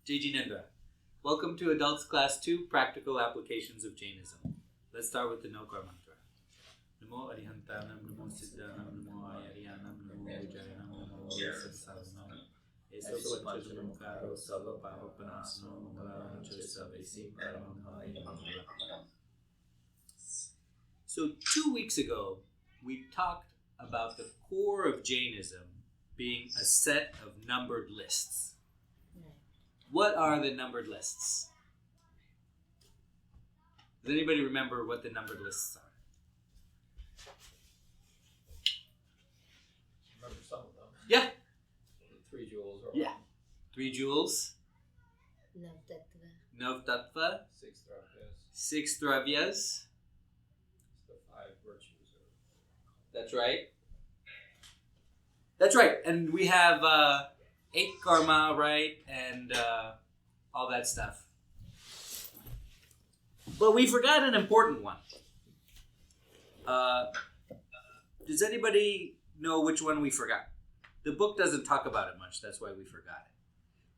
J.G. Nindra. Welcome to Adults Class 2, Practical Applications of Jainism. Let's start with the No-Kar mantra. Namo Arihantanam, Namo Siddhanam, Namo Ayariyanam, Namo Vijayanam, Namo Sasadhanam. Eso Panchalamukaro, Sava Pahopanasano, Mangalancha Savesi, Paramamahaya. So 2 weeks ago, we talked about the core of Jainism being a set of numbered lists. What are the numbered lists? Does anybody remember what the numbered lists are? Remember some of them. Yeah. The 3 jewels. Or Yeah. 3 jewels. Nav Tattva. Nav Tattva. 6 dravyas. 6 dravyas. The 5 virtues. That's right. That's right. And we have 8 karma, right? And all that stuff. But we forgot an important one. Does anybody know which one we forgot? The book doesn't talk about it much. That's why we forgot it.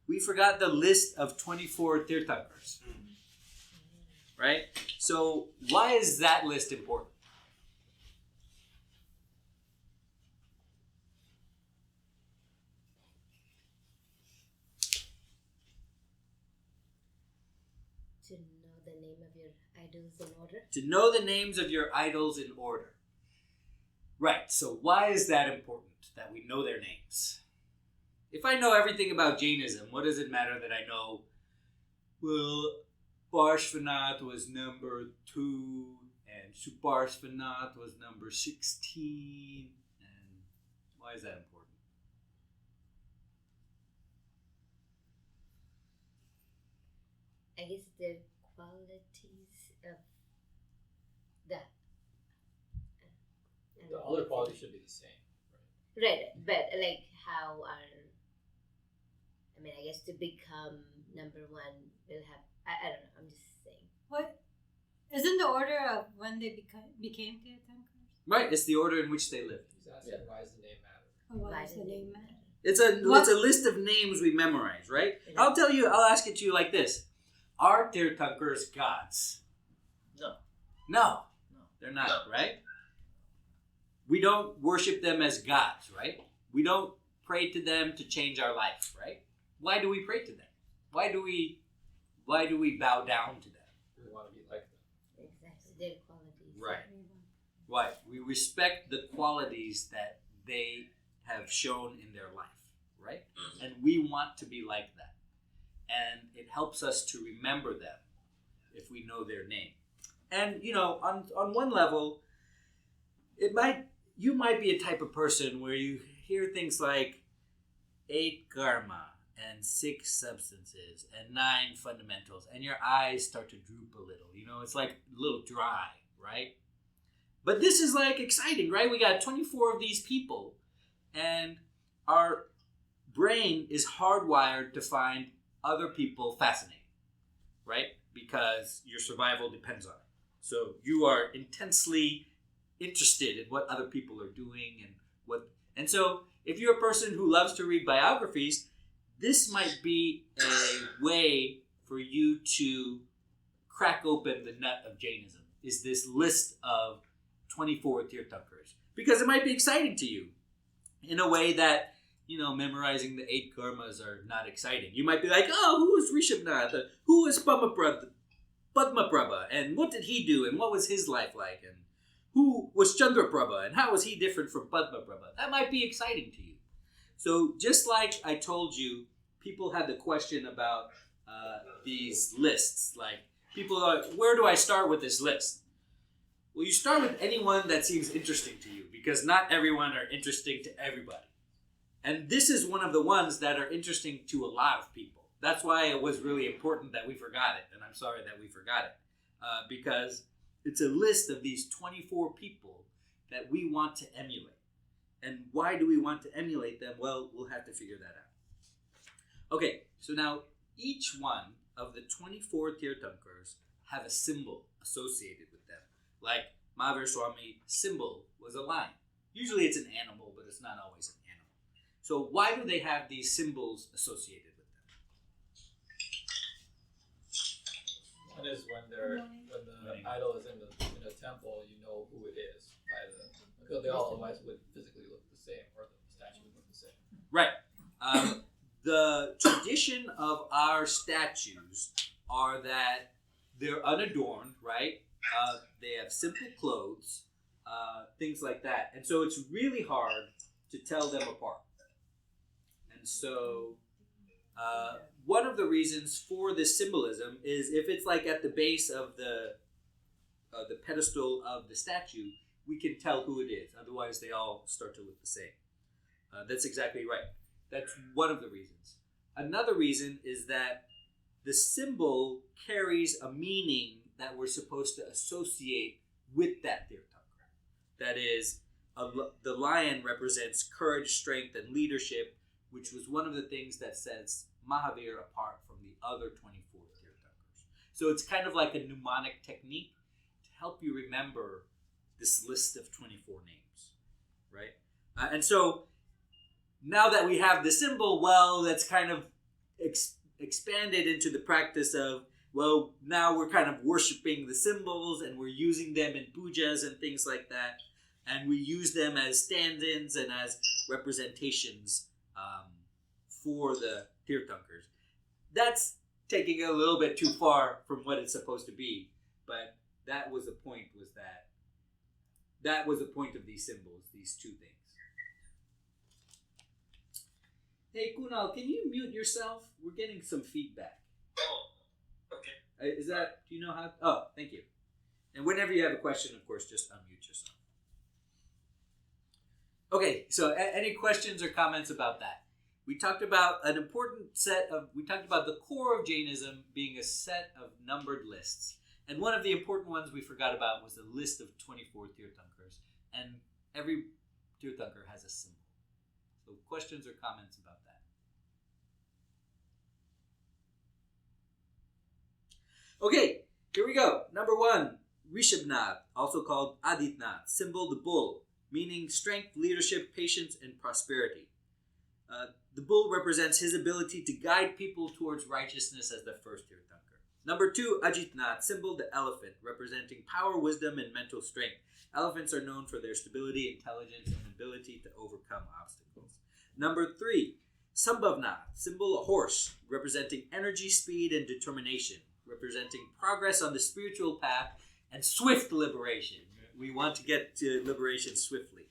We forgot the list of 24 Tirthankars. Right? So why is that list important? To know the name of your idols in order. To know the names of your idols in order. Right, so why is that important, that we know their names? If I know everything about Jainism, what does it matter that I know, well, Parshvanath was number 2, and Suparshvanath was number 16, and why is that important? I guess the qualities of the The other qualities should be the same, right? right, but like how I guess to become number 1 will have I don't know, I'm just saying. What? Isn't the order of when they became Tirthankars? Right, it's the order in which they lived. He's asking why does the name matter? Or why Why does does the it name matter? matter? It's a list of names we memorize, right? Yeah. I'll ask it to you like this. Are Tirthankars gods? No, they're not, right? We don't worship them as gods, right? We don't pray to them to change our life, right? Why do we pray to them? Why do we bow down to them? We want to be like them. Exactly, their qualities. Right. Why? We respect the qualities that they have shown in their life, right? And we want to be like that. And it helps us to remember them if we know their name. And, on one level, you might be a type of person where you hear things like 8 karma and 6 substances and 9 fundamentals, and your eyes start to droop a little. It's like a little dry, right? But this is like exciting, right? We got 24 of these people, and our brain is hardwired to find other people fascinating, right? Because your survival depends on it. So you are intensely interested in what other people are doing and so if you're a person who loves to read biographies, this might be a way for you to crack open the nut of Jainism, is this list of 24 Tirthankars. Because it might be exciting to you in a way that, memorizing the 8 karmas are not exciting. You might be like, oh, who was Rishabhnath? Who was Padmaprabha? And what did he do? And what was his life like? And who was Chandraprabha? And how was he different from Padmaprabha? That might be exciting to you. So just like I told you, people had the question about these lists. Like, people are, where do I start with this list? Well, you start with anyone that seems interesting to you, because not everyone are interesting to everybody. And this is one of the ones that are interesting to a lot of people. That's why it was really important that we forgot it, and I'm sorry that we forgot it, because it's a list of these 24 people that we want to emulate. And why do we want to emulate them? Well, we'll have to figure that out. Okay, so now each one of the 24 Tirthankars have a symbol associated with them. Like Mahavir Swami's symbol was a lion. Usually it's an animal, but it's not always an animal. So why do they have these symbols associated with them? One is when the idol is in a temple, you know who it is because they all otherwise would physically look the same, or the statue would look the same. Right. The tradition of our statues are that they're unadorned, right? They have simple clothes, things like that. And so it's really hard to tell them apart. And so one of the reasons for this symbolism is if it's like at the base of the pedestal of the statue, we can tell who it is. Otherwise, they all start to look the same. That's exactly right. That's one of the reasons. Another reason is that the symbol carries a meaning that we're supposed to associate with that Tirthankar. That is, the lion represents courage, strength, and leadership, which was one of the things that sets Mahavir apart from the other 24 Tirthankars. So it's kind of like a mnemonic technique to help you remember this list of 24 names, right? And so now that we have the symbol, well, that's kind of expanded into the practice of, well, now we're kind of worshiping the symbols and we're using them in pujas and things like that. And we use them as stand-ins and as representations for the Tirthankars. That's taking it a little bit too far from what it's supposed to be, but that was the point, that was the point of these symbols, these two things. Hey, Kunal, can you mute yourself? We're getting some feedback. Oh, okay. Is that, do you know how? Oh, thank you. And whenever you have a question, of course, just unmute yourself. Okay, so any questions or comments about that? We talked about we talked about the core of Jainism being a set of numbered lists. And one of the important ones we forgot about was the list of 24 Tirthankars. And every Tirthankar has a symbol. So questions or comments about that? Okay, here we go. Number 1, Rishabhnath, also called Aditnath, symbol the bull, meaning strength, leadership, patience, and prosperity. The bull represents his ability to guide people towards righteousness as the first Tirthankar. Number 2, Ajitnath, symbol the elephant, representing power, wisdom, and mental strength. Elephants are known for their stability, intelligence, and ability to overcome obstacles. Number 3, Sambhavnath, symbol a horse, representing energy, speed, and determination, representing progress on the spiritual path and swift liberation. We want to get to liberation swiftly.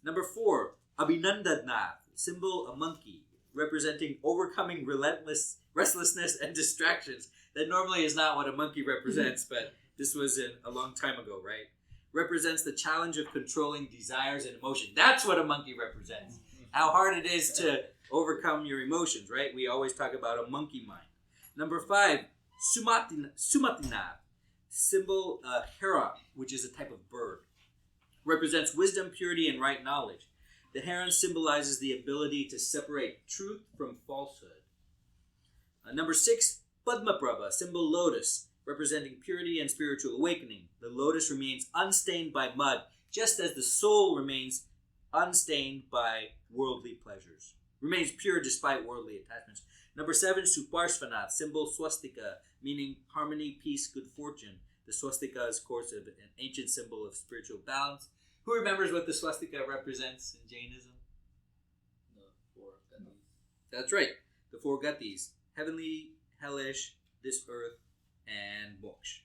Number 4, Abhinandanath, symbol a monkey, representing overcoming relentless restlessness and distractions. That normally is not what a monkey represents, but this was a long time ago, right? Represents the challenge of controlling desires and emotion. That's what a monkey represents. How hard it is to overcome your emotions, right? We always talk about a monkey mind. Number 5, Sumatinath, symbol hera, which is a type of bird. Represents wisdom, purity, and right knowledge. The heron symbolizes the ability to separate truth from falsehood. Number 6, Padmaprabha, symbol lotus, representing purity and spiritual awakening. The lotus remains unstained by mud, just as the soul remains unstained by worldly pleasures. Remains pure despite worldly attachments. Number 7, Suparshvanath, symbol swastika, meaning harmony, peace, good fortune. The swastika is, of course, an ancient symbol of spiritual balance. Who remembers what the swastika represents in Jainism? The 4 gatis. That's right. The 4 gatis. Heavenly, hellish, this earth, and moksha.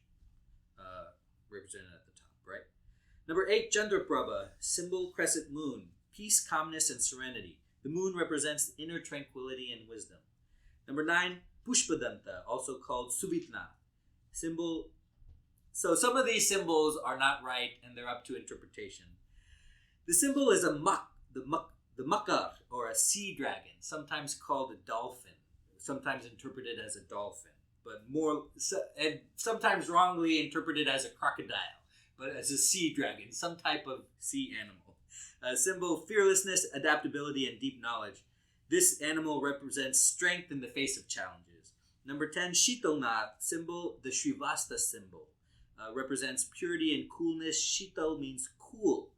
Represented at the top, right? Number 8, Chandraprabha, symbol crescent moon. Peace, calmness, and serenity. The moon represents inner tranquility and wisdom. Number 9, Pushpadanta, also called Subhitnath, symbol. So some of these symbols are not right and they're up to interpretation. The symbol is the makar, or a sea dragon, sometimes called a dolphin, sometimes interpreted as a dolphin, and sometimes wrongly interpreted as a crocodile, but as a sea dragon, some type of sea animal. Symbol fearlessness, adaptability, and deep knowledge. This animal represents strength in the face of challenges. Number 10, Shitalnath, symbol the Shrivasta symbol. Represents purity and coolness. Shital means cool.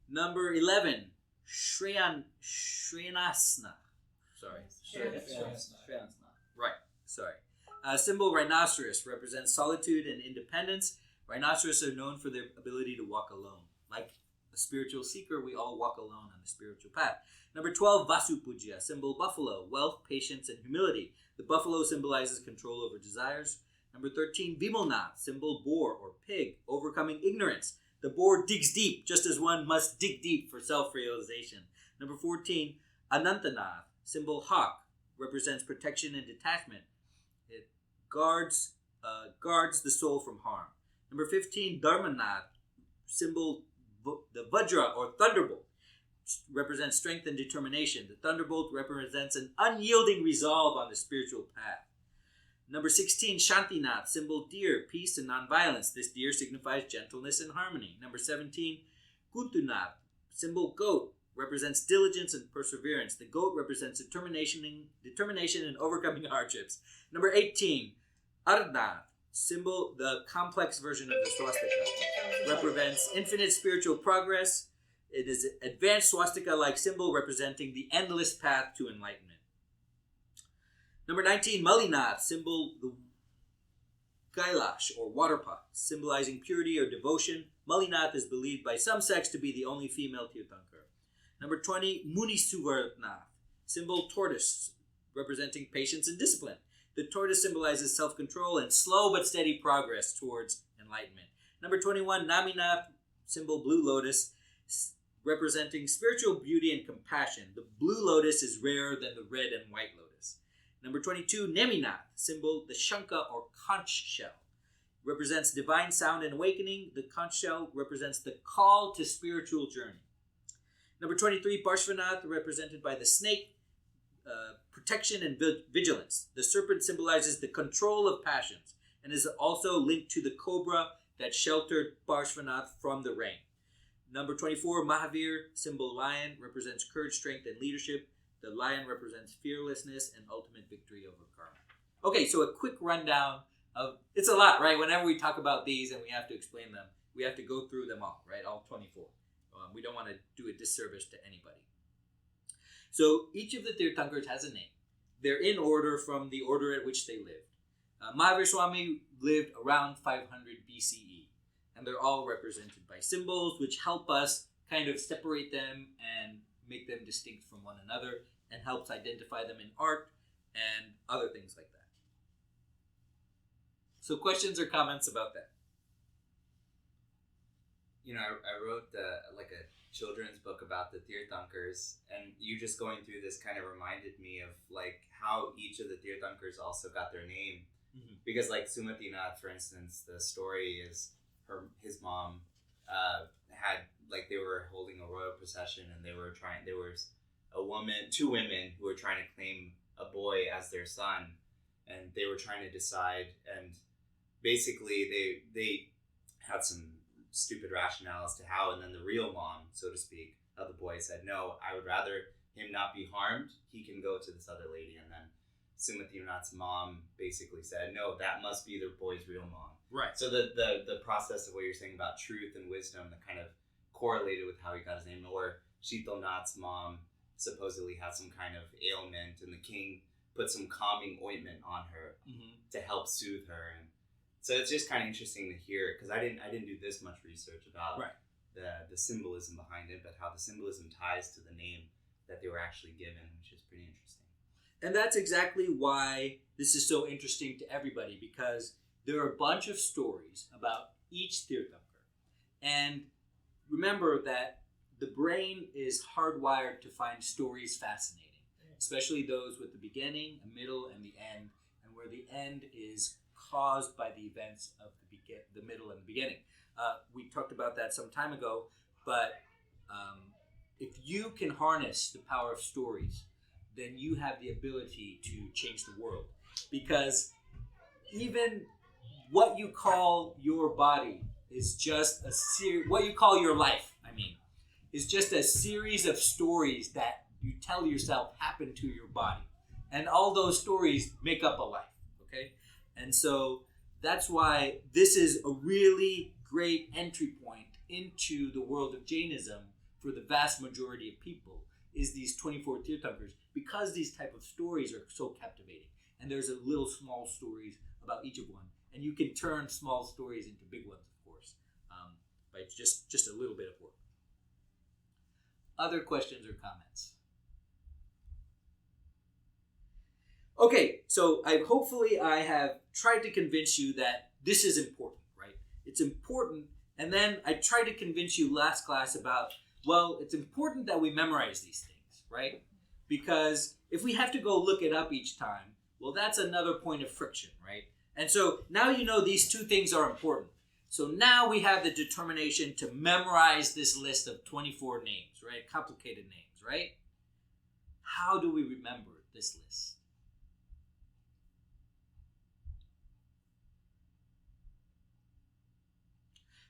Number 11, Shreyanasna. Sorry. Shreyanasna. Right, sorry. Symbol rhinoceros represents solitude and independence. Rhinoceros are known for their ability to walk alone. Like a spiritual seeker, we all walk alone on the spiritual path. Number 12, Vasupuja, symbol buffalo, wealth, patience, and humility. The buffalo symbolizes control over desires. Number 13, Vimalnath, symbol boar or pig, overcoming ignorance. The boar digs deep, just as one must dig deep for self-realization. Number 14, Anantanath, symbol hawk, represents protection and detachment. It guards the soul from harm. Number 15, Dharmanath, symbol the Vajra or thunderbolt, represents strength and determination. The thunderbolt represents an unyielding resolve on the spiritual path. Number 16, Shantinath, symbol deer, peace and nonviolence. This deer signifies gentleness and harmony. Number 17, Kuntunath, symbol goat, represents diligence and perseverance. The goat represents determination and overcoming hardships. Number 18, Ardnath, symbol the complex version of the swastika, represents infinite spiritual progress. It is an advanced swastika-like symbol representing the endless path to enlightenment. Number 19, Malinath, symbol the Kailash or water pot, symbolizing purity or devotion. Malinath is believed by some sects to be the only female Tirthankar. Number 20, Munisuvarnath, symbol tortoise, representing patience and discipline. The tortoise symbolizes self-control and slow but steady progress towards enlightenment. Number 21, Naminath, symbol blue lotus, representing spiritual beauty and compassion. The blue lotus is rarer than the red and white lotus. Number 22, Neminath, symbol the Shankha or conch shell, represents divine sound and awakening. The conch shell represents the call to spiritual journey. Number 23, Parshvanath, represented by the snake, protection and vigilance. The serpent symbolizes the control of passions and is also linked to the cobra that sheltered Parshvanath from the rain. Number 24, Mahavir, symbol lion, represents courage, strength, and leadership. The lion represents fearlessness and ultimate victory over karma. Okay, so a quick rundown of, it's a lot, right? Whenever we talk about these and we have to explain them, we have to go through them all, right? All 24. We don't want to do a disservice to anybody. So each of the Tirthankars has a name. They're in order from the order at which they lived. Mahavir Swami lived around 500 BCE, and they're all represented by symbols which help us kind of separate them and make them distinct from one another, and helps identify them in art and other things like that. So questions or comments about that? You know, I wrote like a children's book about the Tirthankars, and you just going through this kind of reminded me of like how each of the Tirthankars also got their name. Mm-hmm. Because like Sumatinath, for instance, the story is his mom had, like, they were holding a royal procession, and there was two women who were trying to claim a boy as their son, and they were trying to decide, and basically they had some stupid rationale as to how, and then the real mom, so to speak, of the boy said, no, I would rather him not be harmed, he can go to this other lady. And then Sumatinath's mom basically said, no, that must be the boy's real mom. Right. So the process of what you're saying about truth and wisdom that kind of correlated with how he got his name, or Sheetalnath's mom supposedly had some kind of ailment, and the king put some calming ointment on her to help soothe her. And so it's just kind of interesting to hear, because I didn't do this much research about the symbolism behind it, but how the symbolism ties to the name that they were actually given, which is pretty interesting. And that's exactly why this is so interesting to everybody, because there are a bunch of stories about each Tirthankar. And remember that the brain is hardwired to find stories fascinating, especially those with the beginning, a middle, and the end, and where the end is caused by the events of the middle and the beginning. We talked about that some time ago, but if you can harness the power of stories, then you have the ability to change the world. Because even what you call your body is just what you call your life, is just a series of stories that you tell yourself happen to your body. And all those stories make up a life, okay? And so that's why this is a really great entry point into the world of Jainism for the vast majority of people, is these 24 Tirthankars, because these type of stories are so captivating. and there's a little small stories about each of one. And you can turn small stories into big ones, of course, by just a little bit of work. Other questions or comments? Okay, so hopefully I have tried to convince you that this is important, right? It's important, and then I tried to convince you last class about, well, it's important that we memorize these things, right? Because if we have to go look it up each time, well, that's another point of friction, right? And so now you know these two things are important. So now we have the determination to memorize this list of 24 names, right? Complicated names, right? How do we remember this list?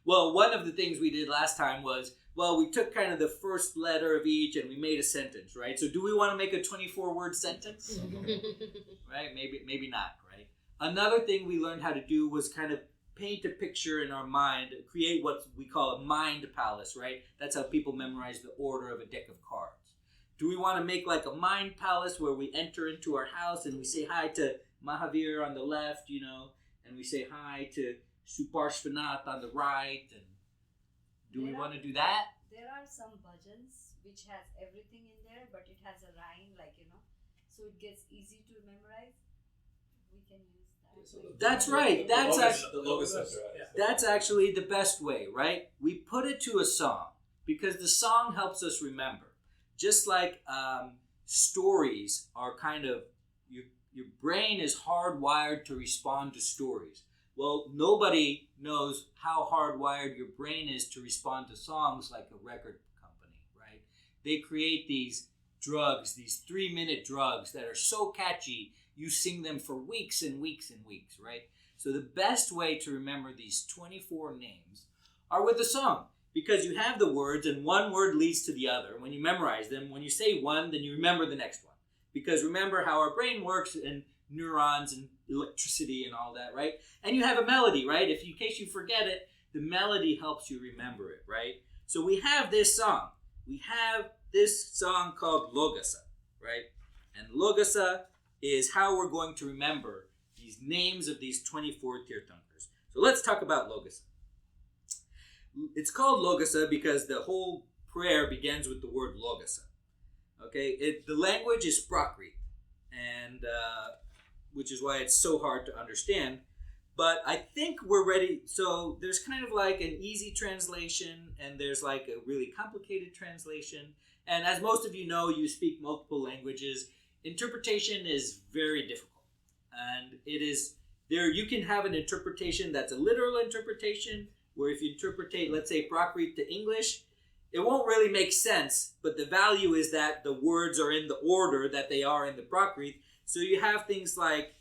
Well, one of the things we did last time was, well, we took kind of the first letter of each and we made a sentence, right? So do we want to make a 24-word sentence? Right? Maybe not, right? Another thing we learned how to do was kind of paint a picture in our mind, create what we call a mind palace, right? That's how people memorize the order of a deck of cards. Do we want to make like a mind palace where we enter into our house and we say hi to Mahavir on the left, and we say hi to Suparshvanath on the right, and do we want to do that? There are some bhajans which has everything in there, but it has a rhyme, so it gets easy to memorize. We can use that. That's right. That's actually the best way, right? We put it to a song because the song helps us remember. Just like stories are kind of, your brain is hardwired to respond to stories. Well, nobody knows how hardwired your brain is to respond to songs like a record company, right? They create these drugs, these 3-minute drugs that are so catchy, you sing them for weeks and weeks and weeks, right? So the best way to remember these 24 names are with a song, because you have the words and one word leads to the other. When you memorize them, when you say one, then you remember the next one. Because remember how our brain works and neurons and electricity and all that, right? And you have a melody, right? In case you forget it, the melody helps you remember it, right? So we have this song. We have this song called Logasa, right? And Logasa is how we're going to remember these names of these 24 Tirthankars. So let's talk about Logasa. It's called Logasa because the whole prayer begins with the word Logasa. Okay, the language is Prakrit, and which is why it's so hard to understand. But I think we're ready. So there's kind of like an easy translation, and there's like a really complicated translation. And as most of you know, you speak multiple languages. Interpretation is very difficult. And it is there. You can have an interpretation that's a literal interpretation, where if you interpret, let's say, Prakrit to English, it won't really make sense, but the value is that the words are in the order that they are in the Prakrit. So you have things like,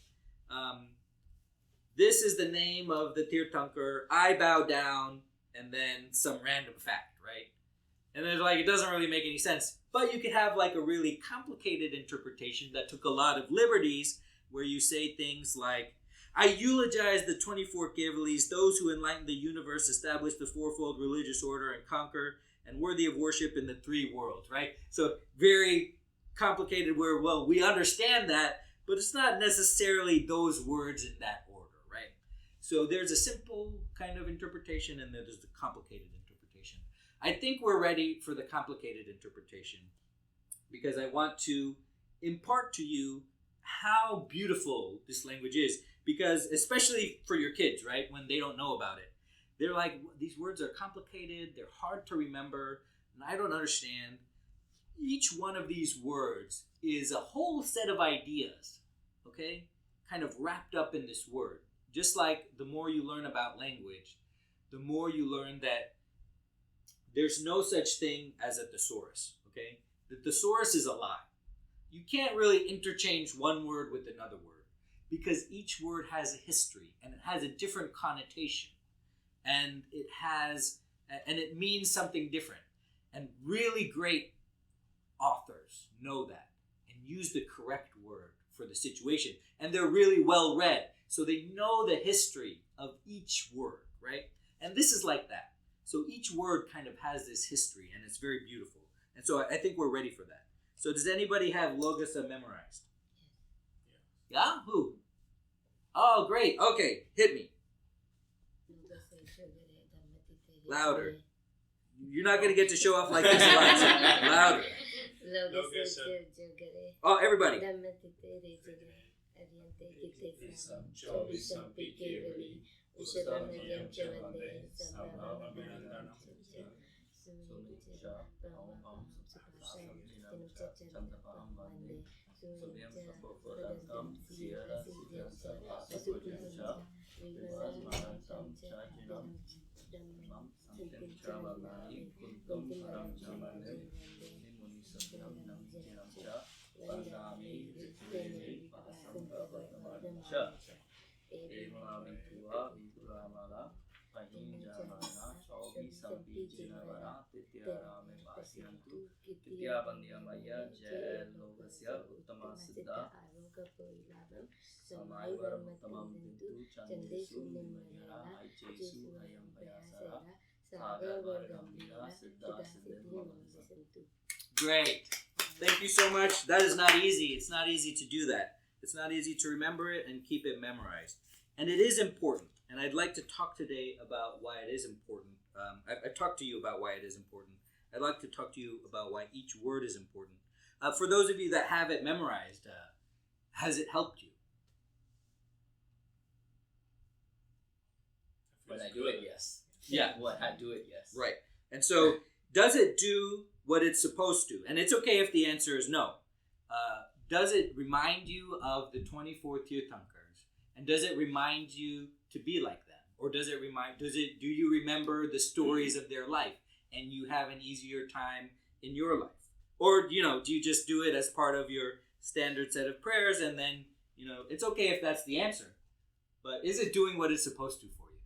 this is the name of the Tirthankar, I bow down, and then some random fact, right? And then it doesn't really make any sense. But you could have like a really complicated interpretation that took a lot of liberties, where you say things like, I eulogize the 24 Kevalis, those who enlighten the universe, establish the fourfold religious order, and conquer, and worthy of worship in the 3 worlds, right? So very complicated where, well, we understand that, but it's not necessarily those words in that order, right? So there's a simple kind of interpretation, and then there's the complicated interpretation. I think we're ready for the complicated interpretation because I want to impart to you how beautiful this language is, because especially for your kids, right, when they don't know about it. They're like, these words are complicated, they're hard to remember, and I don't understand. Each one of these words is a whole set of ideas, okay, kind of wrapped up in this word. Just like the more you learn about language, the more you learn that there's no such thing as a thesaurus, okay? The thesaurus is a lie. You can't really interchange one word with another word because each word has a history and it has a different connotation. And it means something different. And really great authors know that and use the correct word for the situation. And they're really well read, so they know the history of each word, right? And this is like that. So each word kind of has this history, and it's very beautiful. And so I think we're ready for that. So does anybody have Logasa memorized? Yeah? Who? Oh, great. Okay, hit me. Louder. You're not going to get to show off like this a lot. So louder. Oh, everybody. Great. Thank you so much. That is not easy. It's not easy to do that. It's not easy to remember it and keep it memorized. And it is important. And I'd like to talk today about why it is important. I talked to you about why it is important. I'd like to talk to you about why each word is important. For those of you that have it memorized, has it helped you? When I do it, yes. Yeah. When I do it, yes. Right. And so, does it do what it's supposed to? And it's okay if the answer is no. Does it remind you of the 24 Tirthankars? And does it remind you to be like them? Or do you remember the stories of their life and you have an easier time in your life? Or, do you just do it as part of your standard set of prayers and then, it's okay if that's the answer. But is it doing what it's supposed to for you?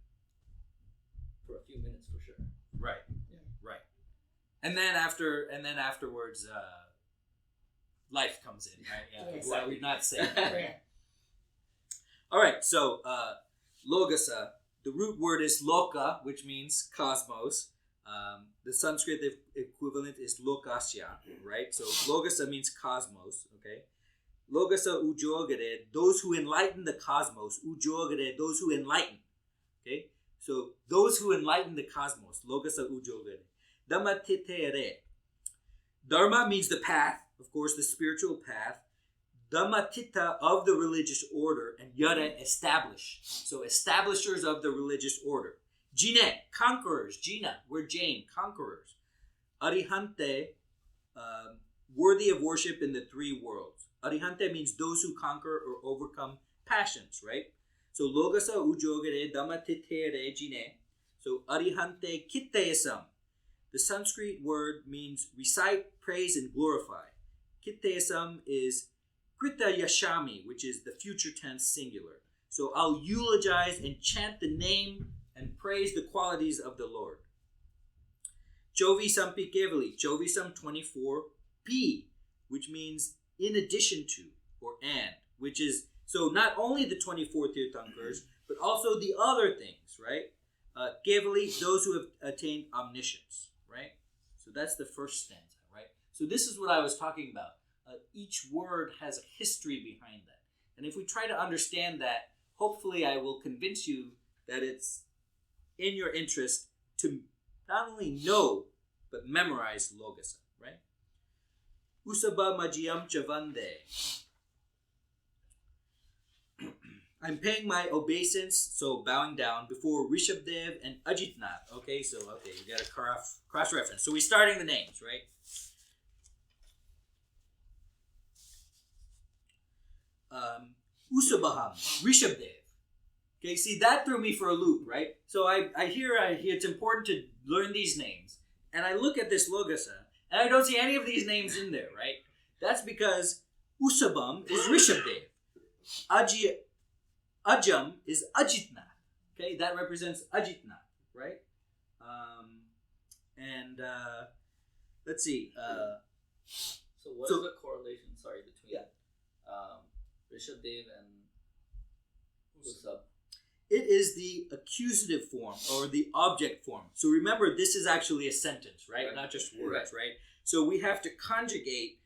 For a few minutes, for sure. Right. Yeah. Right. And then afterwards, life comes in, right? Yeah. Yes. Why we're not saying that, right? All right. So, logasa, the root word is loka, which means cosmos. The Sanskrit equivalent is lokasya, right? So, logasa means cosmos, okay? Logasa ujogare, those who enlighten the cosmos. Ujogare, those who enlighten, okay? So, those who enlighten the cosmos, logasa ujogare. Dhamma titere. Dharma means the path, of course, the spiritual path. Dhamma tita, of the religious order, and yara, establish. So, establishers of the religious order. Jine, conquerors. Jina, we're Jain, conquerors. Arihante, worthy of worship in the three worlds. Arihante means those who conquer or overcome passions, right? So, logasa ujogare dhamma titere jine. So, arihante kitteyasam. The Sanskrit word means recite, praise, and glorify. Kitteyasam is krita yashami, which is the future tense singular. So, I'll eulogize and chant the name and praise the qualities of the Lord. Chovi sampi kevali, chovisam 24p, which means in addition to, or and, which is, so not only the 24 Tirthankars, but also the other things, right? Kevali, those who have attained omniscience, right? So that's the first stanza, right? So this is what I was talking about. Each word has a history behind that. And if we try to understand that, hopefully I will convince you that it's in your interest to not only know, but memorize logasa, right? Usaba majiyam chavande. I'm paying my obeisance, so bowing down, before Rishabdev and Ajitnath. Okay, you got a cross-reference. So we're starting the names, right? Usabaham, Rishabdev. Okay, see, that threw me for a loop, right? So I hear it's important to learn these names. And I look at this logasa, and I don't see any of these names in there, right? That's because Usabam is Rishabdev. Ajam is Ajitnath. Okay, that represents Ajitnath, right? Let's see. So what is the correlation, between Rishabdev and Usab? It is the accusative form or the object form. So remember, this is actually a sentence, right? Not just words, right? So we have to conjugate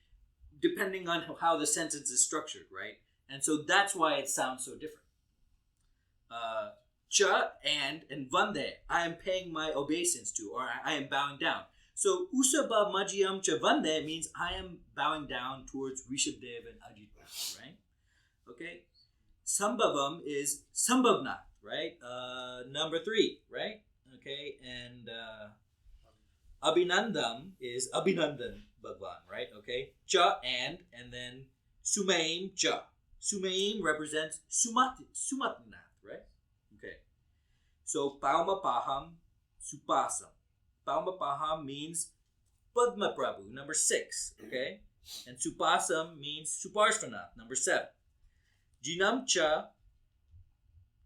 depending on how the sentence is structured, right? And so that's why it sounds so different. Cha and vande, I am paying my obeisance to, or I am bowing down. So usaba majiyam cha vande means I am bowing down towards Rishabdev and Ajitnath, right? Okay. Sambhavam is Sambhavnath, right? Number 3, right? Okay, and Abhinandam is Abhinandan Bhagwan, right? Okay. Cha and then Sumaim cha. Sumaim represents Sumatnath, right? Okay. So Paumapaham Supasam. Paumapaham means Padma Prabhu, number 6, okay? And Supasam means Suparshvanath, number 7. Jinam cha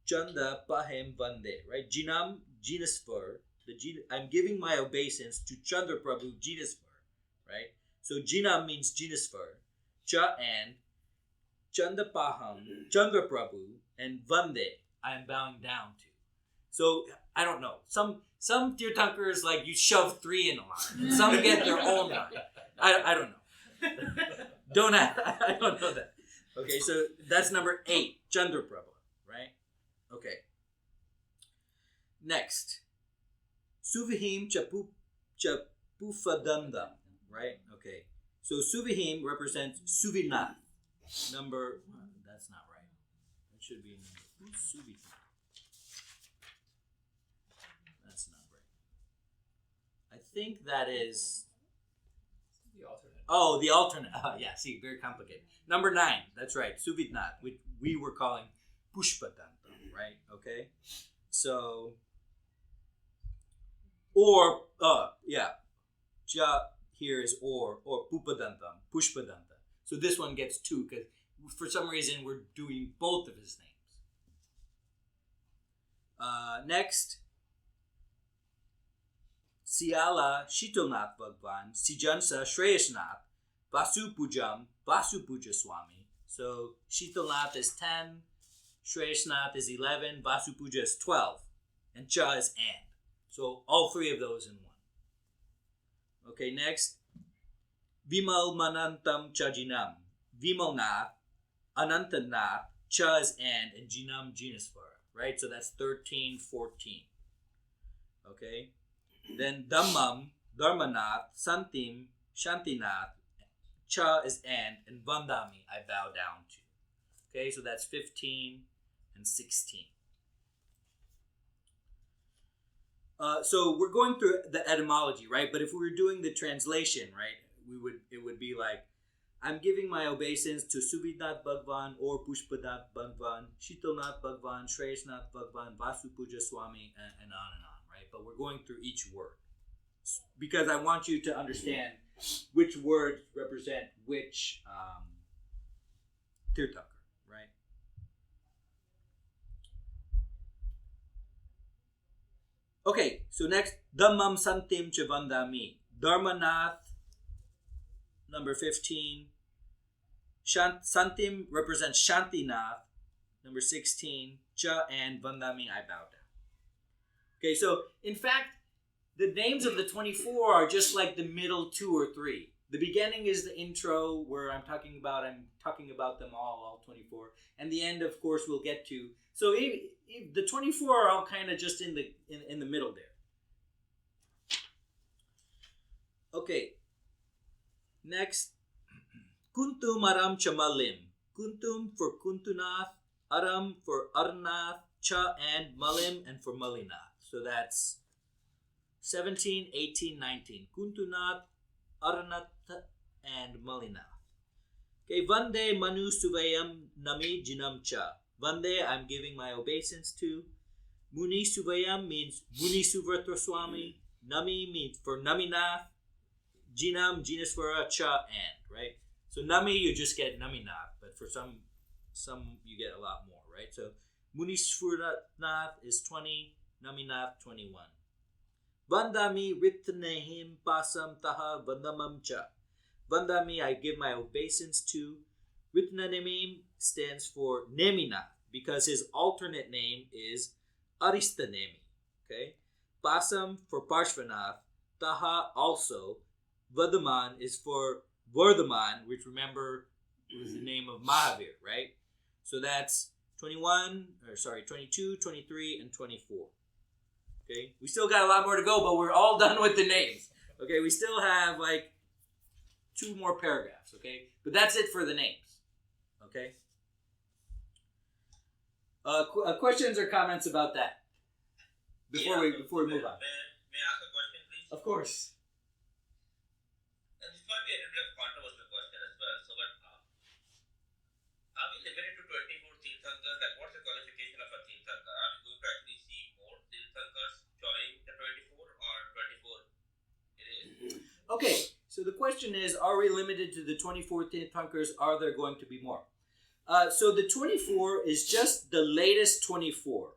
chanda pahem vande, right? Jinam, genus for. I'm giving my obeisance to Chandra Prabhu, genus for, right? So Jinam means genus for. Cha and Chanda Paham, Chandra Prabhu, and Vande, I am bowing down to. So, I don't know. Some Tirthankars, like, you shove 3 in a line. And some get their own line. I don't know. I don't know that. Okay, so that's number 8, Chandra Prabhu, right? Okay. Next. Suvihim Chapufadandam, right? Okay. So Suvihim represents Suvinath. That's not right. That should be number Suvihim. That's not right. I think that is The alternate. Oh, the alternate. Yeah, see, very complicated. Number 9, that's right, Suvitnath, which we were calling Pushpadantam, right? Okay? So, or, Ja here is or Pupadantam, Pushpadanta. So this one gets 2, because for some reason we're doing both of his names. Next, Siala Shitolnath Bhagwan, Sijansa Shreyasnath, Vasu Puja Swami. So Shitolnath is 10, Shreyasnath is 11, Vasu Puja is 12, and Cha is and. So all 3 of those in one. Okay, next, Vimal Manantam Chajinam, Vimalnath, Anantanath, Cha is and Jinam Jinasvara, right? So that's 13, 14. Okay? Then Dhammam, Dharmanath, Santim, Shantinath, Cha is and Vandami I bow down to. Okay, so that's 15 and 16. So we're going through the etymology, right? But if we were doing the translation, right, it would be like, I'm giving my obeisance to Subhidnath Bhagwan or Pushpadath Bhagwan, Shitolnath Bhagwan, Shreyasnath Bhagwan, Vasu Puja Swami, and on, right? But we're going through each word because I want you to understand which words represent which Tirthankar, right? Okay, so next, Dhammam Santim Chavandami. Dharmanath, number 15. Santim represents Shantinath, number 16. Cha and Vandami, I bow down. Okay, so in fact, the names of the 24 are just like the middle 2 or 3. The beginning is the intro where I'm talking about them all 24. And the end, of course, we'll get to. So if the 24 are all kind of just in the middle there. Okay. Next, Kuntum Aram Chamalim. Kuntum for Kuntunath, Aram for Arnath, Cha and Malim and for Malinath. So that's 17, 18, 19. Kuntunath, Arnath and Malinath. Okay, Vande Manu Suvayam Nami Jinam Cha. Vande, I'm giving my obeisance to. Muni Suvayam means Muni Suvratra Swami. Nami means for Naminath. Jinam, Jinasvara, Cha, and, right? So Nami, you just get Naminath, but for some you get a lot more, right? So Munisvuranath is 20, Naminath 21. Vandami Ritnehim Pasam Taha Vandamam Cha. Vandami, I give my obeisance to. Ritnanemim stands for Neminath, because his alternate name is Aristanemi. Okay? Pasam for Parshvanath. Taha also. Vardhaman is for Vardhaman, which remember was the name of Mahavir, right? So that's 22, 23, and 24. Okay, we still got a lot more to go, but we're all done with the names. Okay, we still have like 2 more paragraphs. Okay, but that's it for the names. Okay. Questions or comments about that before we move on? May I ask a question, please? Of course. And this might be a little bit of controversial question as well. So, but are we limited to 24 Tirthankars? Like, what's the qualification of a Tirthankar? Are we going to actually see more Tirthankars join the 24 or 24 it is? Okay, so the question is, are we limited to the 24 Tirthankars? Are there going to be more? So the 24 is just the latest 24.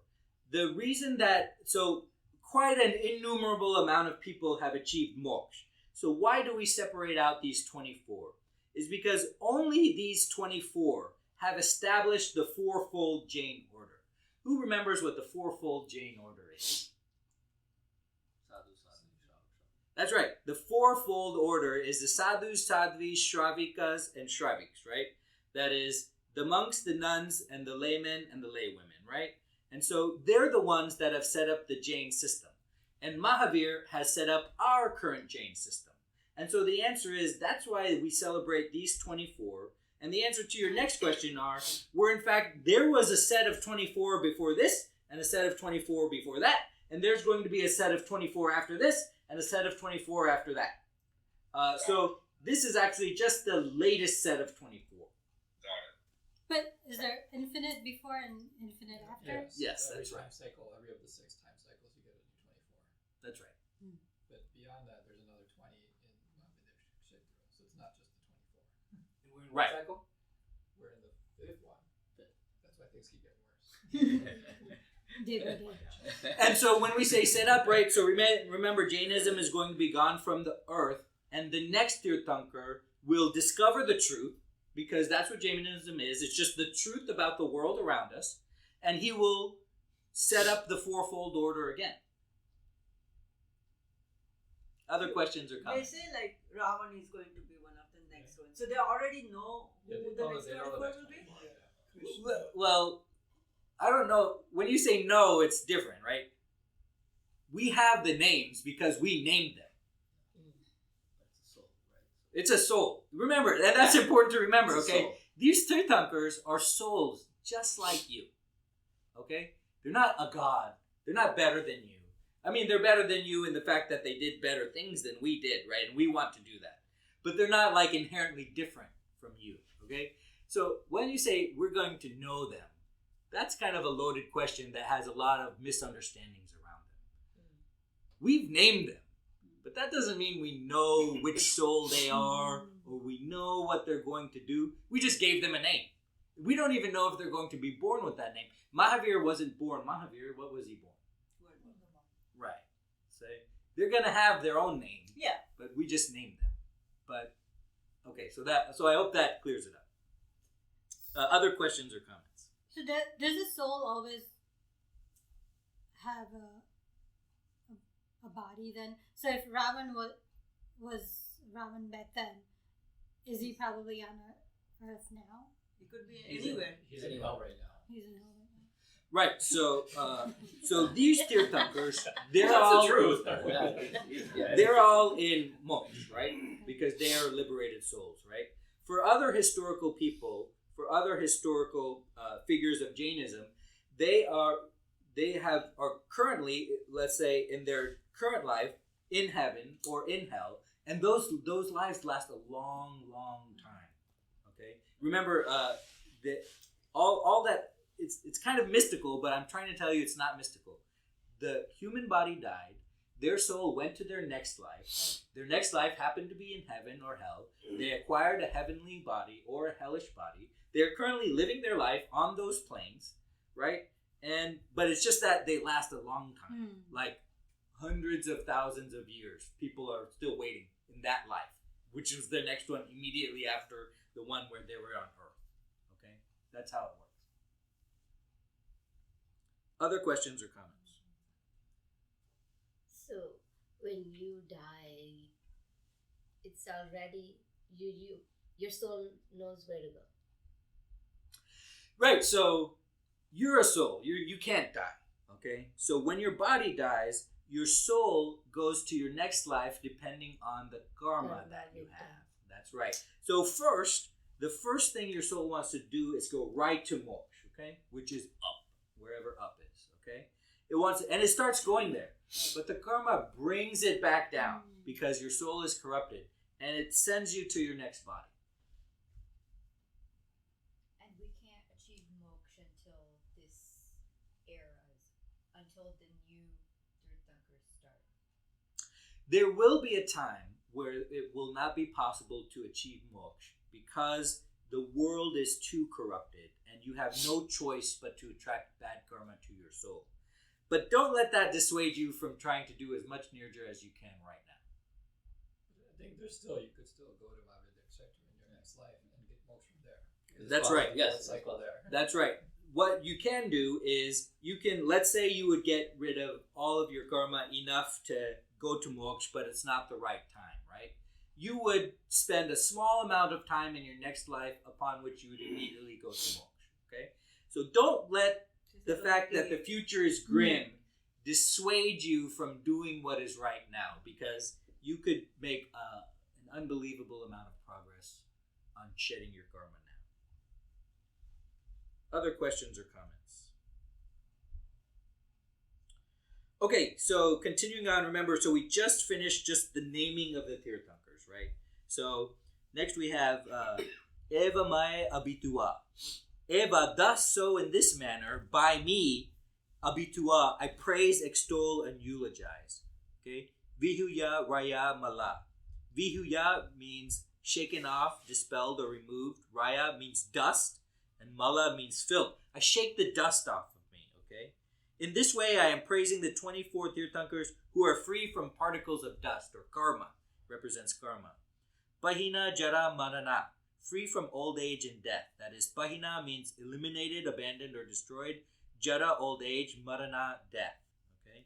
The reason that, so quite an innumerable amount of people have achieved moksha. So why do we separate out these 24? Is because only these 24 have established the fourfold Jain order. Who remembers what the fourfold Jain order is? That's right. The fourfold order is the sadhus, sadhvis, shravikas, and shraviks, right? That is the monks, the nuns, and the laymen and the laywomen, right? And so they're the ones that have set up the Jain system. And Mahavir has set up our current Jain system. And so the answer is, that's why we celebrate these 24. And the answer to your next question are, where in fact there was a set of 24 before this, and a set of 24 before that, and there's going to be a set of 24 after this, and a set of 24 after that. So this is actually just the latest set of 24. But is there infinite before and infinite after? Yes, every that's right. time cycle, every of the 6 time cycles, you get a new 24. That's right. But beyond that, there's another 20 in Mahavir Kshetra, so it's not just the 24. And we're in Right. what cycle? We're in the 5th one. That's why things keep getting worse. Day by day. And so when we say set up, right, so remember Jainism is going to be gone from the earth, and the next Tirthankar will discover the truth, because that's what Jainism is. It's just the truth about the world around us, and he will set up the fourfold order again. Other questions or They comments? say like Ravan is going to be one of the next ones. So they already know who Yeah, the next they know the 24 next will be? 24. Yeah. Well, I don't know. When you say no, it's different, right? We have the names because we named them. It's a soul. Remember, and that's important to remember, okay? These Tirthankars are souls just like you. Okay? They're not a god. They're not better than you. I mean, they're better than you in the fact that they did better things than we did, right? And we want to do that. But they're not like inherently different from you, okay? So when you say we're going to know them, that's kind of a loaded question that has a lot of misunderstandings around them. We've named them. But that doesn't mean we know which soul they are or we know what they're going to do. We just gave them a name. We don't even know if they're going to be born with that name. Mahavir wasn't born. Mahavir, what was he born? Right. So they're going to have their own name. Yeah. But we just named them. But, okay, so I hope that clears it up. Other questions or comments? So does a soul always have a body then? So if Ravan was Ravan back then, is he probably on Earth now? It could be anywhere. He's in hell right now. He's in hell right now. Right, so these Tirthankars, they're That's all the truth. they're all in moksha, right? Because they are liberated souls, right? For other historical people, for other historical figures of Jainism, they are currently, let's say, in their current life, in heaven or in hell, and those lives last a long, long time. Okay, remember that all that. It's kind of mystical, but I'm trying to tell you it's not mystical. The human body died. Their soul went to their next life. Their next life happened to be in heaven or hell. They acquired a heavenly body or a hellish body. They're currently living their life on those planes, right? But it's just that they last a long time, like hundreds of thousands of years. People are still waiting in that life, which is the next one immediately after the one where they were on Earth. Okay, that's how it works. Other questions or comments? So when you die, it's already your soul knows where to go. Right, so you're a soul. You can't die. Okay? So when your body dies, your soul goes to your next life depending on the karma that you have. That's right. So the first thing your soul wants to do is go right to moksha, okay? Which is up, wherever up is, okay? And it starts going there. But the karma brings it back down because your soul is corrupted, and it sends you to your next body. And we can't achieve moksha until the new Tirthankars start. There will be a time where it will not be possible to achieve moksha because the world is too corrupted and you have no choice but to attract bad karma to your soul. But don't let that dissuade you from trying to do as much nirja as you can right now. I think you could still go to Mahavidya sector in your next life and get moksha from there. That's right. Yes, cycle there. That's right. What you can do is let's say you would get rid of all of your karma enough to go to moksha, but it's not the right time, right? You would spend a small amount of time in your next life upon which you would immediately go to moksha, okay? So don't let the fact that the future is grim dissuade you from doing what is right now, because you could make an unbelievable amount of progress on shedding your karma now. Other questions or comments? Okay, so continuing on, remember, so we just finished just the naming of the Tirthankars, right? So next we have Eva Mae Abitua. Eva, thus so in this manner, by me, Abitua, I praise, extol, and eulogize. Okay? Vihuya Raya Mala. Vihuya means shaken off, dispelled, or removed. Raya means dust, and Mala means filth. I shake the dust off of me, okay? In this way, I am praising the 24 Tirthankars who are free from particles of dust, or karma, represents karma. Pahina Jara Marana, free from old age and death. That is, Pahina means eliminated, abandoned, or destroyed. Jara, old age. Marana, death. Okay?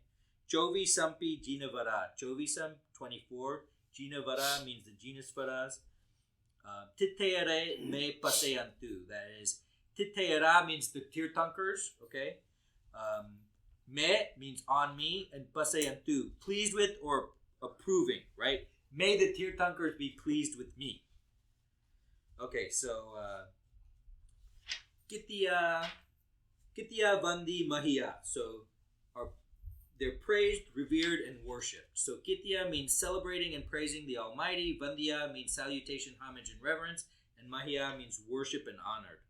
Chovi Sampi Jinavara. Chovisam, 24. Jinavara means the genus Varas. Titayare me pasayantu. That is, Titayara means the Tirthankars. Okay? Me means on me, and pasayantu, pleased with or approving, right? May the Tirthankars be pleased with me. Okay, so Kitya Vandi Mahiya. So they're praised, revered, and worshipped. So Kitya means celebrating and praising the Almighty. Vandiya means salutation, homage, and reverence. And Mahiya means worship and honored.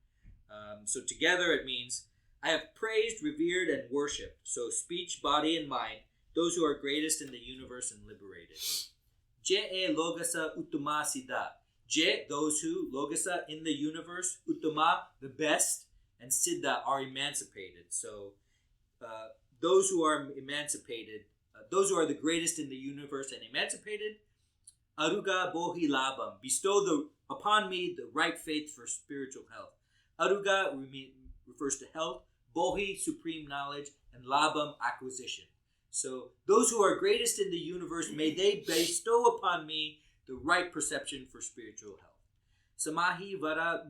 So together it means I have praised, revered, and worshipped. So speech, body, and mind, those who are greatest in the universe and liberated. Je logasa uttama siddha. Je, those who, logasa, in the universe, uttama, the best, and siddha, are emancipated. So those who are emancipated, those who are the greatest in the universe and emancipated, aruga bohi labam, bestow upon me the right faith for spiritual health. Aruga refers to health, bohi, supreme knowledge, and labam, acquisition. So those who are greatest in the universe, may they bestow upon me the right perception for spiritual health. Samahi vara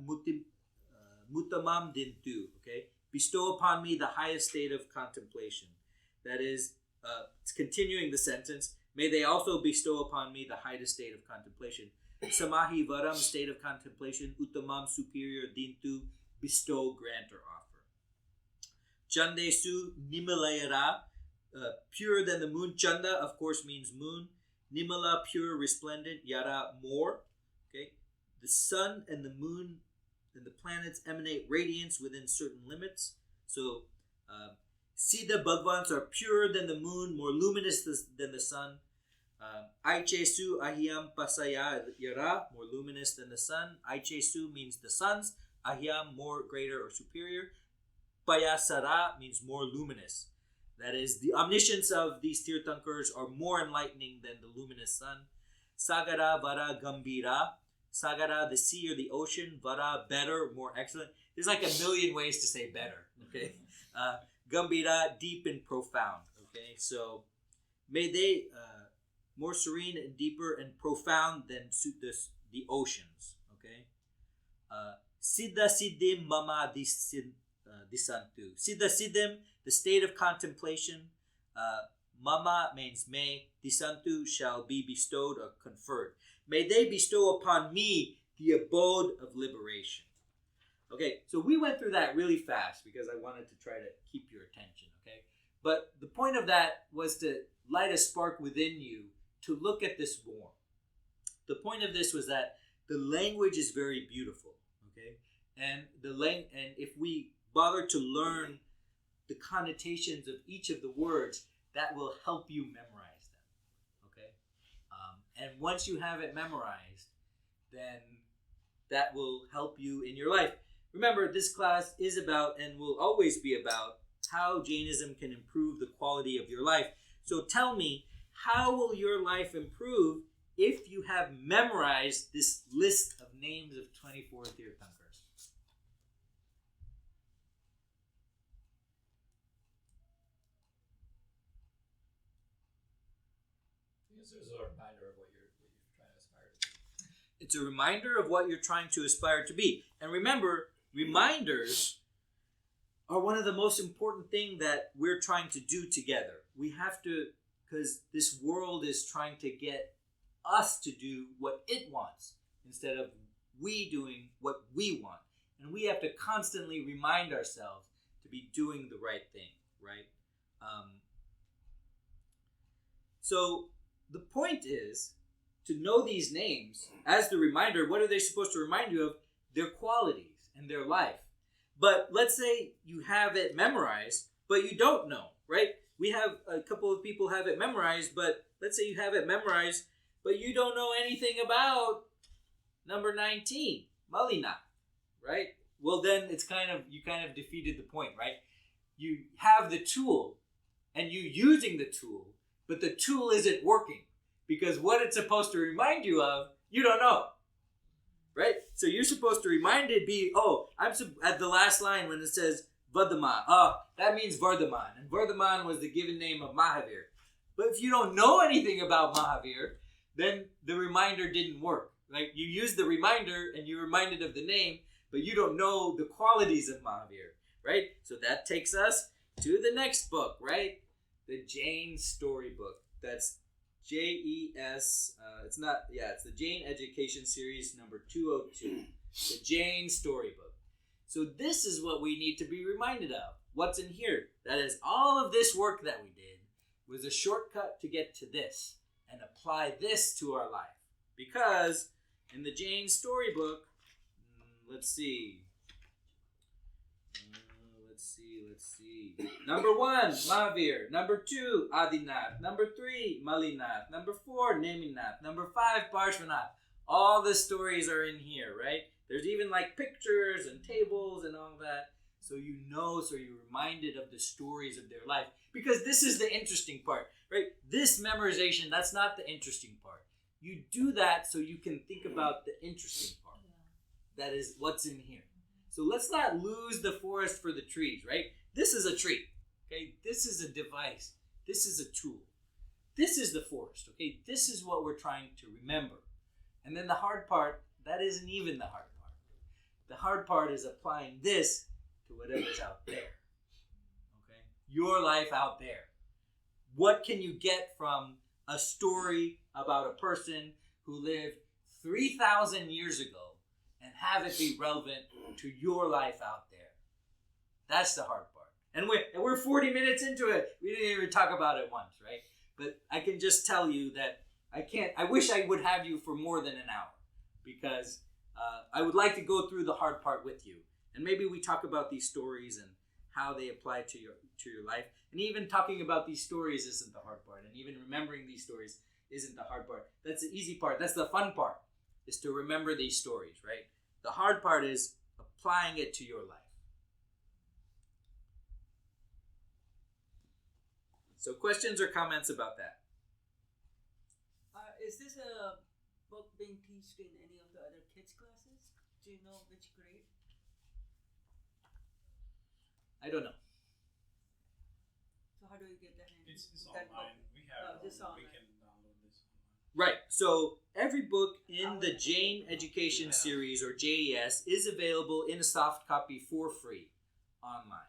mutamam dintu. Okay, bestow upon me the highest state of contemplation. That is, it's continuing the sentence. May they also bestow upon me the highest state of contemplation. Samahi varam, state of contemplation. Uttamam, superior. Dintu, bestow, grant, or offer. Chandesu nimalayara, purer than the moon. Chanda, of course, means moon. Nimala, pure, resplendent. Yara, more. Okay, the sun and the moon and the planets emanate radiance within certain limits. So, Siddha Bhagavans are purer than the moon, more luminous than the sun. Aichesu Ahyam Pasaya Yara, more luminous than the sun. Aichesu means the suns. Ahyam, more, greater, or superior. Payasara means more luminous. That is, the omniscience of these Tirthankars are more enlightening than the luminous sun. Sagara Vara Gambira. Sagara, the sea or the ocean. Vara, better, more excellent. There's like a million ways to say better. Okay. Gambira, deep and profound. Okay. So may they more serene and deeper and profound than the oceans. Okay. Siddha siddhim mama disantu. Siddha siddhim, the state of contemplation. Mama means may. Disantu, shall be bestowed or conferred. May they bestow upon me the abode of liberation. Okay, so we went through that really fast because I wanted to try to keep your attention, okay? But the point of that was to light a spark within you to look at this more. The point of this was that the language is very beautiful, okay? And and if we bother to learn the connotations of each of the words, that will help you memorize them, okay? And once you have it memorized, then that will help you in your life. Remember, this class is about and will always be about how Jainism can improve the quality of your life. So tell me, how will your life improve if you have memorized this list of names of 24 Tirthankars? This is a reminder of what you're trying to aspire to be. It's a reminder of what you're trying to aspire to be. And remember, reminders are one of the most important things that we're trying to do together. We have to, because this world is trying to get us to do what it wants instead of we doing what we want. And we have to constantly remind ourselves to be doing the right thing, right? So the point is to know these names as the reminder. What are they supposed to remind you of? Their qualities and their life. But let's say you have it memorized, but you don't know, right? We have a couple of people have it memorized, but let's say you have it memorized, but you don't know anything about number 19, Malina, right? Well, then you kind of defeated the point, right? You have the tool and you using the tool, but the tool isn't working because what it's supposed to remind you of, you don't know. Right? So you're supposed to remind it at the last line when it says Vardhaman. That means Vardhaman. And Vardhaman was the given name of Mahavir. But if you don't know anything about Mahavir, then the reminder didn't work. Like you used the reminder and you're reminded of the name, but you don't know the qualities of Mahavir. Right? So that takes us to the next book, right? The Jain Storybook. That's JES, it's the Jain Education Series number 202, the Jain Storybook. So this is what we need to be reminded of. What's in here? That is, all of this work that we did was a shortcut to get to this and apply this to our life. Because in the Jain Storybook, let's see. Number 1, Mahavir. Number 2, Adinath. Number 3, Malinath. Number 4, Neminath. Number 5, Parshvanath. All the stories are in here, right? There's even like pictures and tables and all that. So you're reminded of the stories of their life. Because this is the interesting part, right? This memorization, that's not the interesting part. You do that so you can think about the interesting part. That is what's in here. So let's not lose the forest for the trees, right? This is a tree, okay? This is a device. This is a tool. This is the forest, okay? This is what we're trying to remember. And then the hard part, that isn't even the hard part. The hard part is applying this to whatever's out there, okay? Your life out there. What can you get from a story about a person who lived 3,000 years ago and have it be relevant to your life out there? That's the hard part. And we're 40 minutes into it. We didn't even talk about it once, right? But I can just tell you that I wish I would have you for more than an hour because I would like to go through the hard part with you. And maybe we talk about these stories and how they apply to your life. And even talking about these stories isn't the hard part. And even remembering these stories isn't the hard part. That's the easy part. That's the fun part, is to remember these stories, right? The hard part is applying it to your life. So questions or comments about that? Is this a book being taught in any of the other kids' classes? Do you know which grade? I don't know. So how do you get the hand? It's that online. book? We have Just we online. can download this online. Right. So every book in the Jane Education Series, or JES, is available in a soft copy for free online.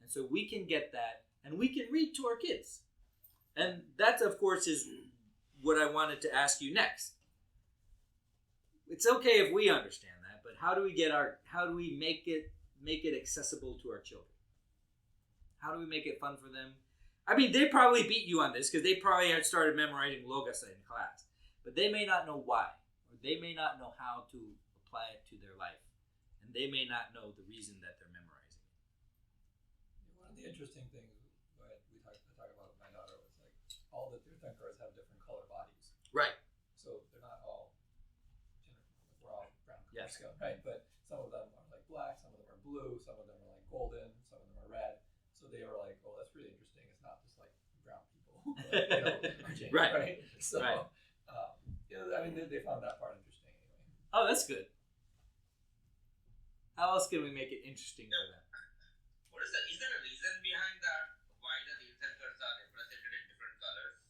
And so we can get that, and we can read to our kids. And that, of course, is what I wanted to ask you next. It's okay if we understand that, but how do we make it accessible to our children? How do we make it fun for them? I mean, they probably beat you on this because they probably had started memorizing logos in class, but they may not know why, or they may not know how to apply it to their life, and they may not know the reason that they're memorizing it. One of the interesting things I talk about with my daughter was like all the Tirthankars have different color bodies. Right. So they're not all, we're all brown color Yes. scale, right? But some of them are like black, some of them are blue, some of them are like golden, some of them are red. So they were like, oh, that's really interesting. It's not just like brown people, like, right? So, Right. I mean, they found that part interesting anyway. Oh, that's good. How else can we make it interesting for them? Is there a reason behind that? Why the Tirthankars are represented in different colors?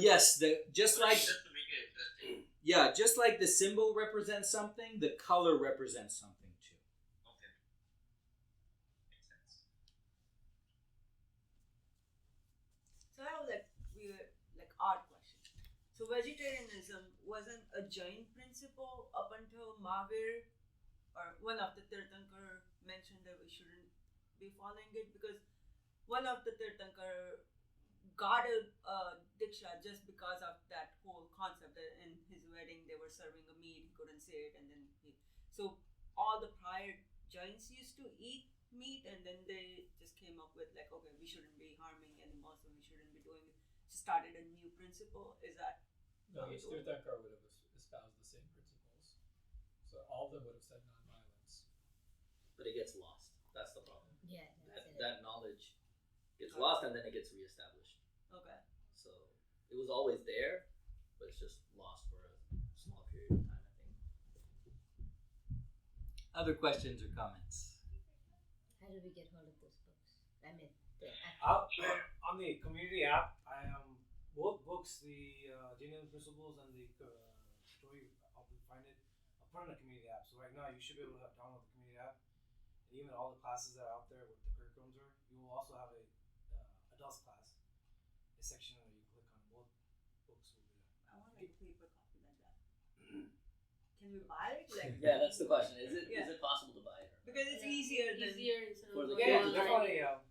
Yes, just like Just to make it interesting. just like the symbol represents something, the color represents something too. Okay. Makes sense. So I have odd question. So vegetarianism wasn't a Jain principle up until Mahavir, or one of the Tirthankar mentioned that we shouldn't be following it, because one of the Tirthankar got a diksha just because of that whole concept that in his wedding they were serving a meat, he couldn't say it, and then so all the prior Jains used to eat meat, and then they just came up with like, okay, we shouldn't be harming animals, so we shouldn't be doing it. Started a new principle. Is that No, each Tirthankar would have espoused the same principles. So all of them would have said nonviolence. But it gets lost. That's the problem. Yeah. That knowledge gets lost and then it gets reestablished. okay? So it was always there, but it's just lost for a small period of time, I think. Other questions or comments? How do we get hold of those books? I mean, On the community app, I am both books, the Genuine Principles and the story. I'll find it. I'll put it in the community app. So right now, you should be able to download the community app, and even all the classes that are out there, what the curriculums are. You will also have a adults class, a section where you click on both books. Will be there. I want like a paper copy like that. Can we buy it? Like, Yeah, that's the question. Is it Yeah. possible to buy it? because it's easier than instead For of the going Yeah, kids, online. definitely.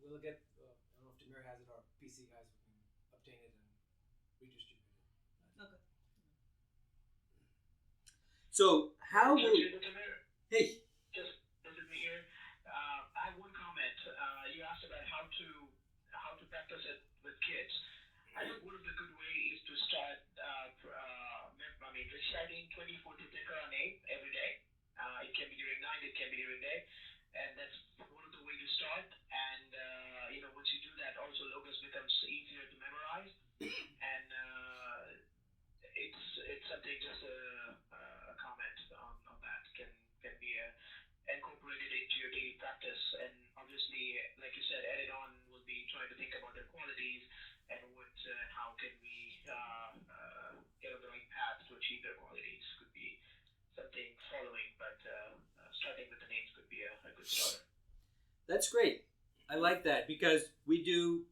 We'll get. I don't know if Tamir has it or PC guys can obtain it and redistribute it. okay. So how will Tamir, hey? just this is me here. I have one comment. You asked about how to practice it with kids. I think one of the good way is to start. Reciting 24 Tirthankara name every day. It can be during night. It can be during day, and that's one of the way to start. And once you do that, also logos becomes easier to memorize, and it's something just a comment on that can be incorporated into your daily practice. And obviously, like you said, added on will be trying to think about their qualities and how can we get on the right path to achieve their qualities. Could be something following, but starting with the names could be a good start. That's great. I like that because we do.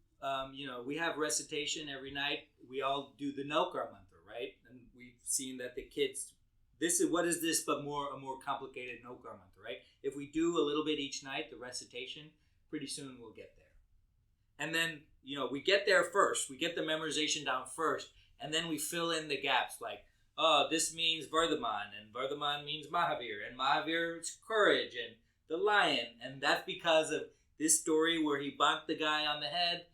We have recitation every night. We all do the Nokar mantra, right? And we've seen that the kids. This is what is this, but a more complicated Nokar mantra, right? If we do a little bit each night, the recitation, pretty soon we'll get there. And then we get there first. We get the memorization down first, and then we fill in the gaps like, oh, this means Vardhaman, and Vardhaman means Mahavir, and Mahavir is courage, and the lion, and that's because of this story where he bonked the guy on the head,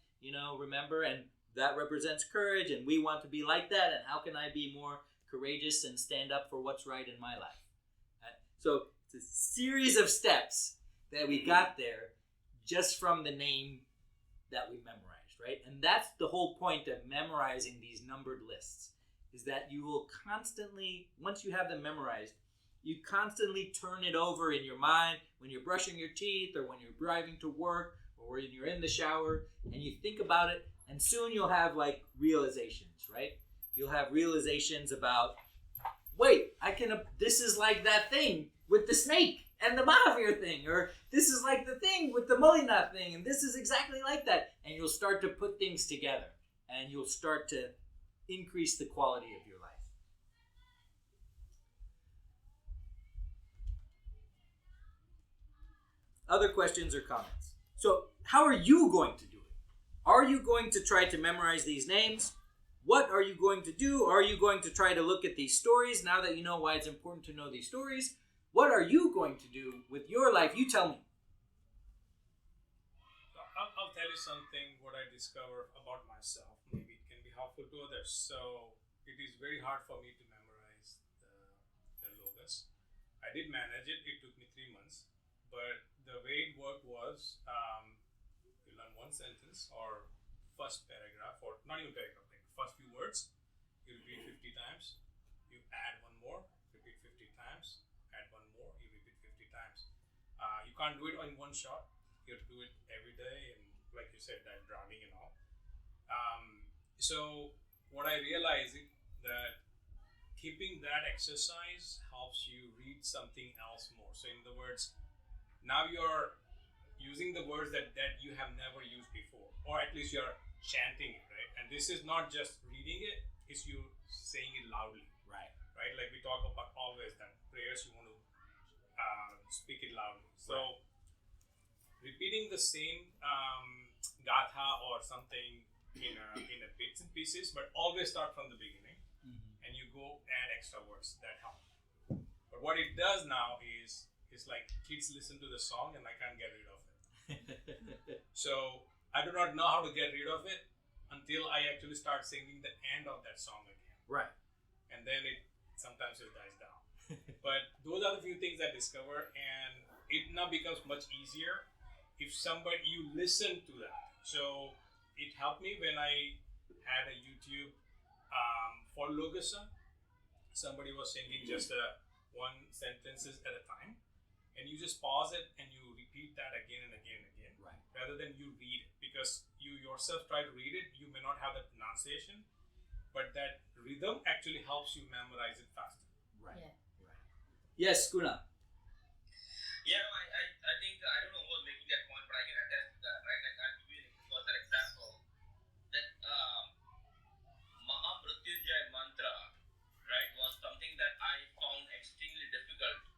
remember, and that represents courage, and we want to be like that, and how can I be more courageous and stand up for what's right in my life? So it's a series of steps that we got there just from the name that we memorized, right? And that's the whole point of memorizing these numbered lists, is that you will constantly, once you have them memorized, you constantly turn it over in your mind when you're brushing your teeth or when you're driving to work or when you're in the shower, and you think about it, and soon you'll have like realizations, right? You'll have realizations about, wait, this is like that thing with the snake and the Mahavir thing, or this is like the thing with the Molinath thing, and this is exactly like that. And you'll start to put things together, and you'll start to increase the quality of your life. Other questions or comments? So, how are you going to do it? Are you going to try to memorize these names? What are you going to do? Are you going to try to look at these stories now that you know why it's important to know these stories? What are you going to do with your life? You tell me. I'll tell you something what I discovered about myself. Maybe it can be helpful to others. So it is very hard for me to memorize the logos. I did manage it. It took me 3 months. But the way it worked was you learn one sentence or first paragraph, or not even paragraph, like first few words. You repeat 50 times. You add one more, repeat 50 times. Add one more, you repeat 50 times. You can't do it in one shot. You have to do it every day, and like you said, that drowning and all. So what I realized is that keeping that exercise helps you read something else more. So in other words, now you're using the words that you have never used before, or at least you're chanting it, right? And this is not just reading it, it's you saying it loudly. Right? Like we talk about always that prayers, you want to speak it loudly. So repeating the same gatha or something in a bits and pieces, but always start from the beginning, and you go add extra words that help. But what it does now is it's like kids listen to the song and I can't get rid of it. So I do not know how to get rid of it until I actually start singing the end of that song again. Right. And then sometimes it dies down. But those are the few things I discovered, and it now becomes much easier if you listen to that. So it helped me when I had a YouTube for Logasa. Somebody was singing just one sentences at a time, and you just pause it and you repeat that again and again and again, right? Rather than you read it, because you yourself try to read it, you may not have the pronunciation, but that rhythm actually helps you memorize it faster. Right. Yeah. Right. Yes, Guna. Yeah, no, I think, I don't know who was making that point, but I can attest to that, right? Like, I'll give you a personal example that Mahamrutyunjay mantra, right, was something that I found extremely difficult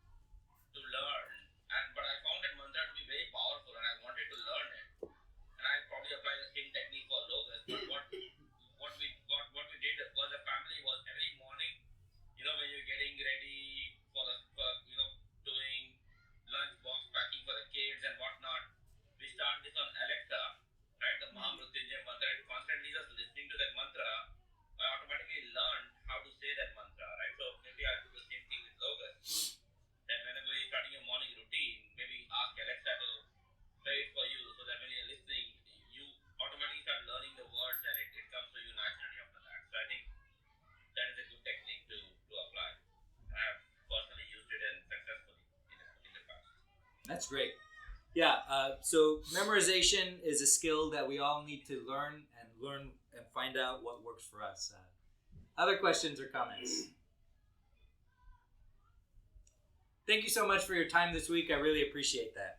to learn, but I found that mantra to be very powerful, and I wanted to learn it. And I probably apply the same technique for Logas, but what we did was a family was every morning, when you're getting ready for doing lunch box packing for the kids and whatnot, we start this on Alexa, right? The Mahamrutyunjay mantra, and constantly just listening to that mantra, I automatically learned how to say that mantra, right? So maybe I'll do the same thing with Logas. That whenever you're starting your morning routine, maybe ask Alexa to play it for you, so that when you're listening, you automatically start learning the words, and it comes to you naturally after that. So I think that is a good technique to apply. I have personally used it and successfully in the past. That's great. Yeah, so memorization is a skill that we all need to learn and find out what works for us. Other questions or comments? Thank you so much for your time this week. I really appreciate that.